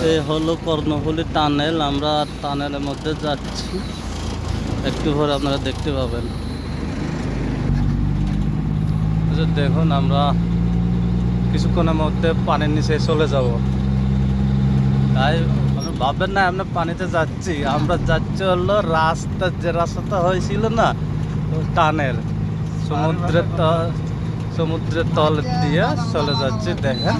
এই হলো কর্ণফুলী টানেল। আমরা টানেলের মধ্যে যাচ্ছি, একটু পরে আপনারা দেখতে পাবেন। দেখুন, আমরা কিছুক্ষণের মধ্যে পানির নিচে চলে যাব। তাই ভাববেন না আমরা পানিতে যাচ্ছি, আমরা যাচ্ছি হলো যে রাস্তাটা হয়েছিল না টানেল, সমুদ্রের তল দিয়ে চলে যাচ্ছি। দেখেন,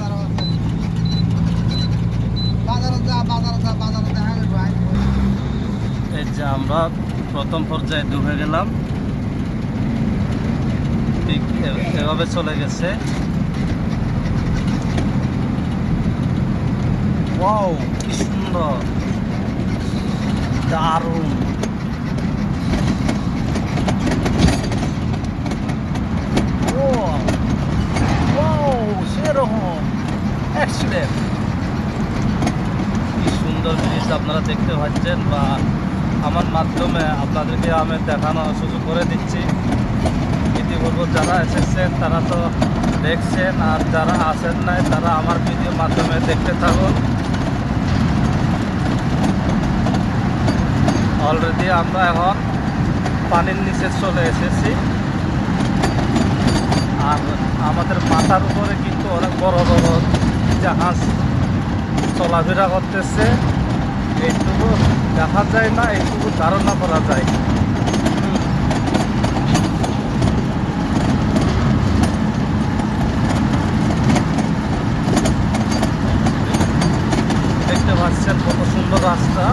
এই যে আমরা প্রথম পর্যায়ে ডুবে গেলাম, ঠিক এভাবে চলে গেছে। ওয়াও, কি সুন্দর, দারুণ। সেরকম এক্সিলেন্ট, কি সুন্দর জিনিস আপনারা দেখতে পাচ্ছেন, বা আমার মাধ্যমে আপনাদেরকে আমি দেখানোর সুযোগ করে দিচ্ছি। ইতিপূর্বে যারা এসেছেন তারা তো দেখছেন, আর যারা আসেন নাই তারা আমার ভিডিওর মাধ্যমে দেখতে থাকুন। অলরেডি আমরা এখন পানির নিচে চলে এসেছি, আর আমাদের মাথার উপরে কিন্তু অনেক বড় বড় জাহাজ চলাফেরা করতেছে। এইটুকু দেখা যায় না, এইটুকু ধারণা করা যায়। দেখতে পাচ্ছেন কত সুন্দর রাস্তা।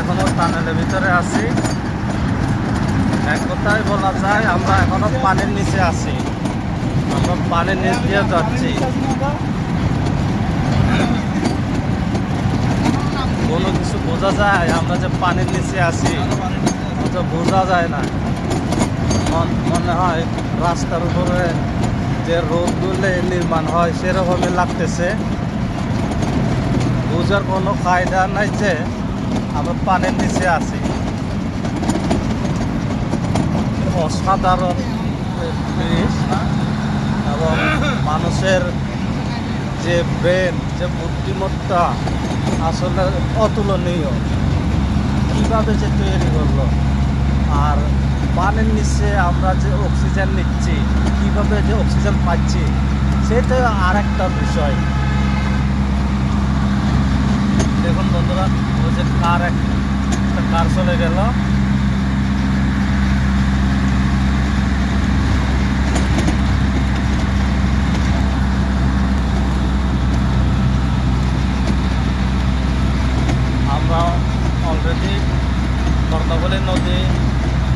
এখনো টানেলের ভিতরে আছি, এক কথায় বলা যায় আমরা এখনো পানির নিচে আছি। আমরা পানির নিচ দিয়ে যাচ্ছি, কোনো কিছু বোঝা যায় আমরা যে পানির নিচে আছি, বোঝা যায় না। মনে হয় রাস্তার উপরে যে রোডগুলো নির্মাণ হয় সেরকমই লাগতেছে। বোঝার কোনো কায়দা নাই যে আমরা পানির নিচে আছি। অসাধারণ জিনিস, এবং মানুষের যে ব্রেন, যে বুদ্ধিমত্তা আসলে অতুলনীয়। কীভাবে যে তৈরি করলো, আর পানির নিচে আমরা যে অক্সিজেন নিচ্ছি, কীভাবে যে অক্সিজেন পাচ্ছি, সেটা আর একটা বিষয়। দেখুন বন্ধুরা, ওই যে একটা কার চলে গেল। আমরা অলরেডি কর্ণফুলী নদী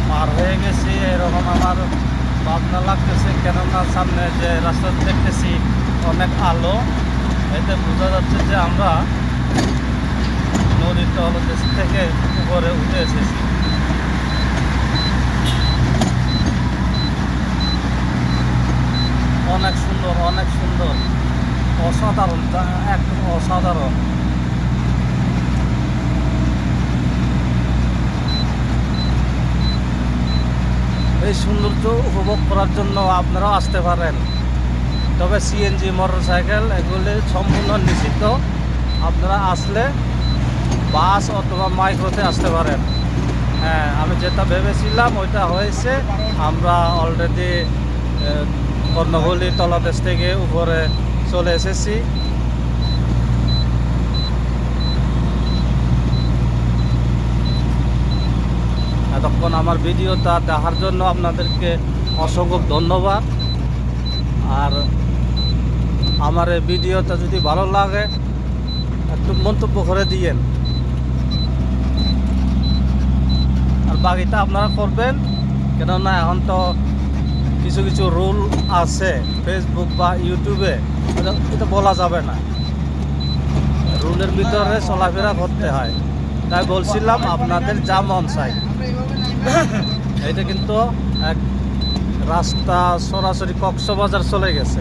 পার হয়ে গেছি, এরকম আমার ভাবনা লাগতেছে। কেননা সামনে যে রাস্তা দেখতেছি অনেক আলো, এতে বোঝা যাচ্ছে যে আমরা নদীর তলদেশ থেকে উপরে উঠে এসেছি। অনেক সুন্দর, অনেক সুন্দর, অসাধারণ, একদম অসাধারণ। এই সৌন্দর্য উপভোগ করার জন্য আপনারাও আসতে পারেন, তবে সিএনজি মোটরসাইকেল এগুলি সম্পূর্ণ নিষিদ্ধ। আপনারা আসলে বাস অথবা মাইক্রোতে আসতে পারেন। হ্যাঁ, আমি যেটা ভেবেছিলাম ওইটা হয়েছে। আমরা অলরেডি কর্ণফুলী তলদেশ থেকে উপরে চলে এসেছি। এতক্ষণ আমার ভিডিওটা দেখার জন্য আপনাদেরকে অসংখ্য ধন্যবাদ। আর আমার এই ভিডিওটা যদি ভালো লাগে একটু মন্তব্য করে দিয়েন, আর বাকিটা আপনারা করবেন। কেননা এখন তো কিছু কিছু রুল আছে ফেসবুক বা ইউটিউবে, এটা বলা যাবে না, রুলের ভিতরে চলাফেরা করতে হয়। তাই বলছিলাম আপনাদের যা মন চাই, এটা কিন্তু এক রাস্তা সরাসরি কক্সবাজার চলে গেছে।